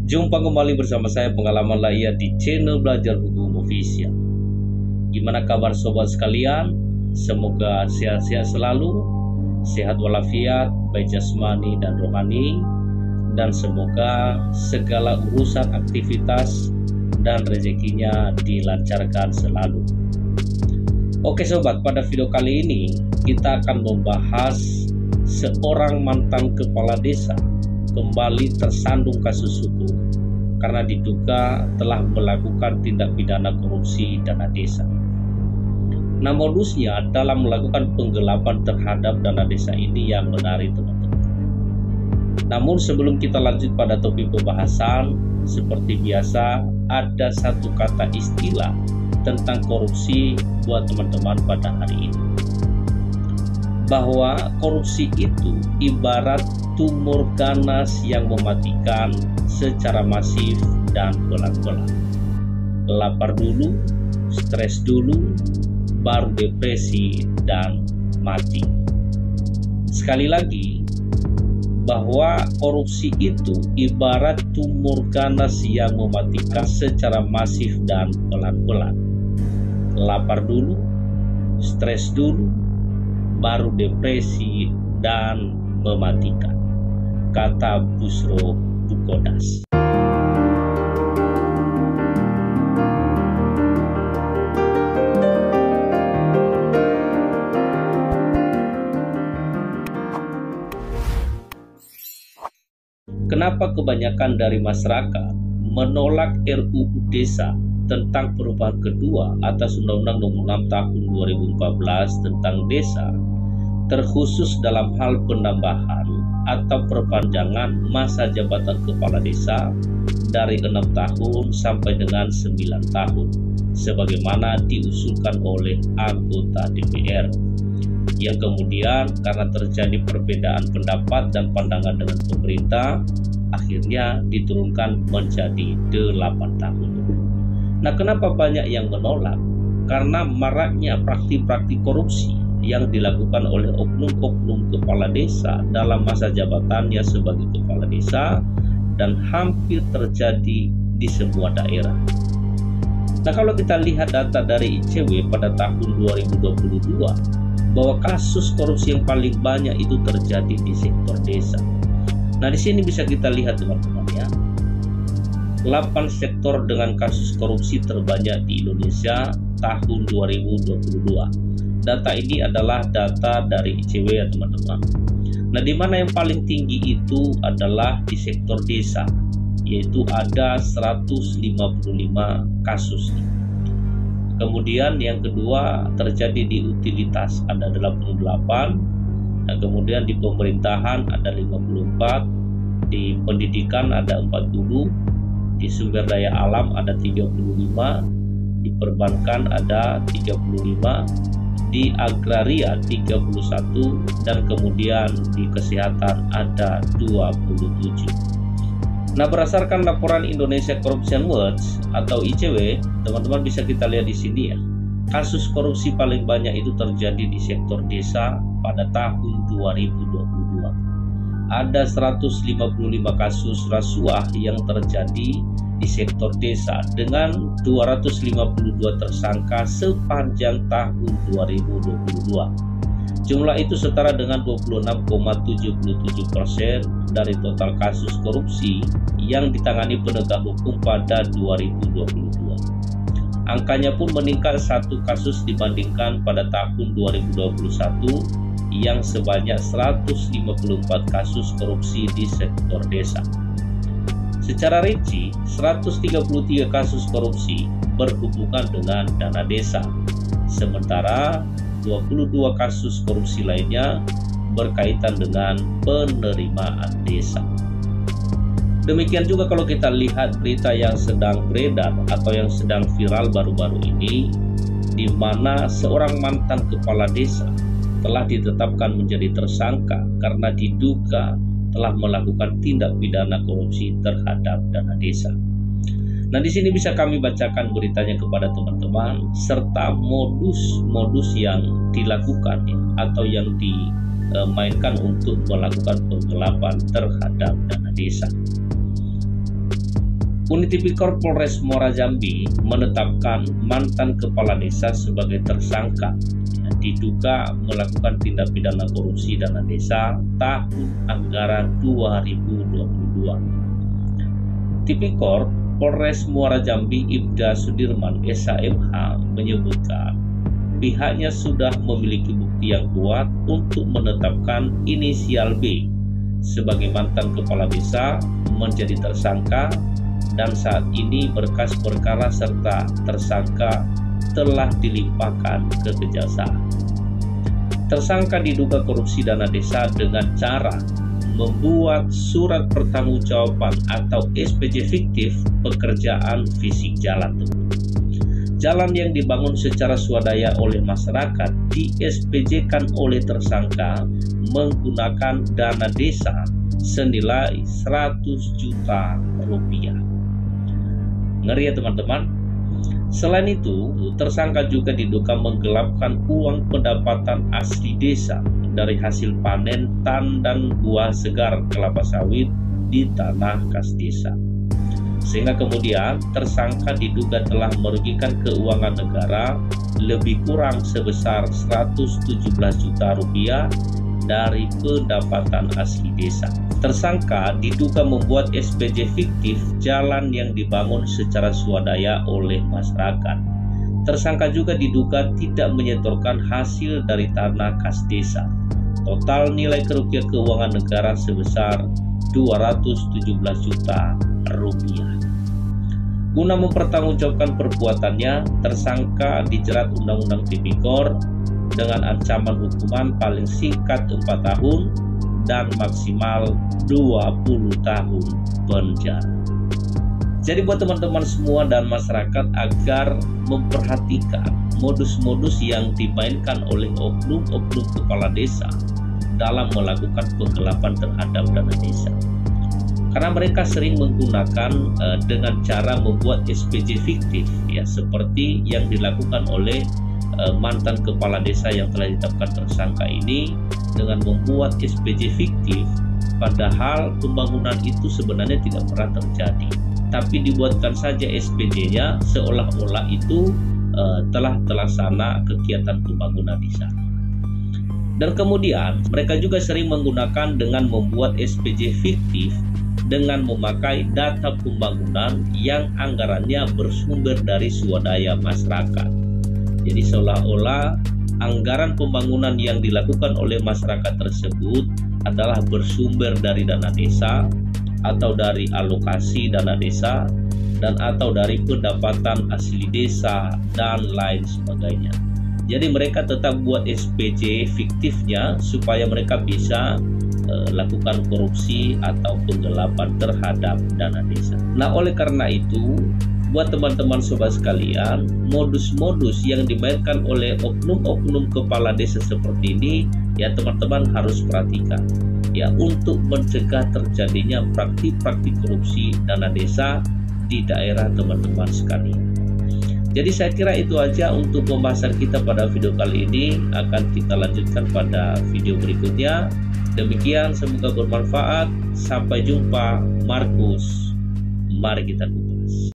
Jumpa kembali bersama saya Pengalaman Layak di channel Belajar Hukum Official. Gimana kabar sobat sekalian? Semoga sehat-sehat selalu, sehat walafiat, baik jasmani dan rohani, dan semoga segala urusan aktivitas dan rezekinya dilancarkan selalu. Oke sobat, pada video kali ini kita akan membahas seorang mantan kepala desa kembali tersandung kasus hukum karena diduga telah melakukan tindak pidana korupsi dana desa. Nah, modusnya dalam melakukan penggelapan terhadap dana desa ini yang menarik teman-teman. Namun sebelum kita lanjut pada topik pembahasan, seperti biasa ada satu kata istilah tentang korupsi buat teman-teman pada hari ini. Bahwa korupsi itu ibarat tumor ganas yang mematikan secara masif dan pelan-pelan. Lapar dulu, stres dulu, baru depresi dan mati. Sekali lagi, bahwa korupsi itu ibarat tumor ganas yang mematikan secara masif dan pelan-pelan. Lapar dulu, stres dulu, baru depresi dan mematikan, kata Busro Bukodas. Kenapa kebanyakan dari masyarakat menolak RUU Desa tentang perubahan kedua atas Undang-Undang Nomor 6 Tahun 2014 tentang desa, terkhusus dalam hal penambahan atau perpanjangan masa jabatan kepala desa dari 6 tahun sampai dengan 9 tahun, sebagaimana diusulkan oleh anggota DPR, yang kemudian karena terjadi perbedaan pendapat dan pandangan dengan pemerintah, akhirnya diturunkan menjadi 8 tahun. Nah, kenapa banyak yang menolak? Karena maraknya praktik-praktik korupsi yang dilakukan oleh oknum-oknum kepala desa dalam masa jabatannya sebagai kepala desa dan hampir terjadi di semua daerah. Nah, kalau kita lihat data dari ICW pada tahun 2022, bahwa kasus korupsi yang paling banyak itu terjadi di sektor desa. Nah, di sini bisa kita lihat teman-teman ya, 8 sektor dengan kasus korupsi terbanyak di Indonesia tahun 2022. Data ini adalah data dari ICW ya teman-teman. Nah, di mana yang paling tinggi itu adalah di sektor desa, yaitu ada 155 kasus. Kemudian yang kedua terjadi di utilitas, ada 88. Nah, kemudian di pemerintahan ada 54, di pendidikan ada 40, di sumber daya alam ada 35, di perbankan ada 35, di agraria 31, dan kemudian di kesehatan ada 27. Nah, berdasarkan laporan Indonesia Corruption Watch atau ICW, teman-teman bisa kita lihat di sini ya, kasus korupsi paling banyak itu terjadi di sektor desa pada tahun 2022. Ada 155 kasus rasuah yang terjadi di sektor desa dengan 252 tersangka sepanjang tahun 2022. Jumlah itu setara dengan 26,77% dari total kasus korupsi yang ditangani penegak hukum pada 2022. Angkanya pun meningkat 1 kasus dibandingkan pada tahun 2021 yang sebanyak 154 kasus korupsi di sektor desa. Secara rinci, 133 kasus korupsi berhubungan dengan dana desa, sementara 22 kasus korupsi lainnya berkaitan dengan penerimaan desa. Demikian juga kalau kita lihat berita yang sedang beredar atau yang sedang viral baru-baru ini, di mana seorang mantan kepala desa telah ditetapkan menjadi tersangka karena diduga telah melakukan tindak pidana korupsi terhadap dana desa. Nah, di sini bisa kami bacakan beritanya kepada teman-teman serta modus-modus yang dilakukan ya, atau yang dimainkan untuk melakukan penggelapan terhadap dana desa. Unit Tipikor Polres Muara Jambi menetapkan mantan kepala desa sebagai tersangka diduga melakukan tindak pidana korupsi dana desa tahun anggaran 2022. Tipikor Polres Muara Jambi Ibda Sudirman SHMH menyebutkan pihaknya sudah memiliki bukti yang kuat untuk menetapkan inisial B sebagai mantan kepala desa menjadi tersangka, dan saat ini berkas perkara serta tersangka telah dilimpahkan ke kejaksaan. Tersangka diduga korupsi dana desa dengan cara membuat surat pertanggungjawaban atau SPJ fiktif pekerjaan fisik jalan tersebut. Jalan yang dibangun secara swadaya oleh masyarakat di-SPJ-kan oleh tersangka menggunakan dana desa senilai 100 juta rupiah. Ngeri ya teman-teman. Selain itu, tersangka juga diduga menggelapkan uang pendapatan asli desa dari hasil panen tandan buah segar kelapa sawit di tanah kas desa. Sehingga kemudian tersangka diduga telah merugikan keuangan negara lebih kurang sebesar 117 juta rupiah dari pendapatan asli desa. Tersangka diduga membuat SPJ fiktif jalan yang dibangun secara swadaya oleh masyarakat. Tersangka juga diduga tidak menyetorkan hasil dari tanah kas desa. Total nilai kerugian keuangan negara sebesar 217 juta rupiah. Guna mempertanggungjawabkan perbuatannya, tersangka dijerat Undang-Undang Tipikor dengan ancaman hukuman paling singkat 4 tahun dan maksimal 20 tahun penjara. Jadi buat teman-teman semua dan masyarakat agar memperhatikan modus-modus yang dimainkan oleh oknum-oknum kepala desa dalam melakukan penggelapan terhadap dana desa. Karena mereka sering menggunakan dengan cara membuat SPJ fiktif, ya seperti yang dilakukan oleh mantan kepala desa yang telah ditetapkan tersangka ini dengan membuat SPJ fiktif, padahal pembangunan itu sebenarnya tidak pernah terjadi, tapi dibuatkan saja SPJ-nya seolah-olah itu telah terlaksana kegiatan pembangunan di sana. Dan kemudian mereka juga sering menggunakan dengan membuat SPJ fiktif dengan memakai data pembangunan yang anggarannya bersumber dari swadaya masyarakat. Jadi seolah-olah anggaran pembangunan yang dilakukan oleh masyarakat tersebut adalah bersumber dari dana desa atau dari alokasi dana desa dan atau dari pendapatan asli desa dan lain sebagainya. Jadi mereka tetap buat SPJ fiktifnya supaya mereka bisa lakukan korupsi atau penggelapan terhadap dana desa. Nah, oleh karena itu, buat teman-teman sobat sekalian, modus-modus yang dimainkan oleh oknum-oknum kepala desa seperti ini, ya teman-teman harus perhatikan, ya untuk mencegah terjadinya praktik-praktik korupsi dana desa di daerah teman-teman sekalian. Jadi saya kira itu aja untuk pembahasan kita pada video kali ini. Akan kita lanjutkan pada video berikutnya. Demikian, semoga bermanfaat. Sampai jumpa. Markus, mari kita kupas.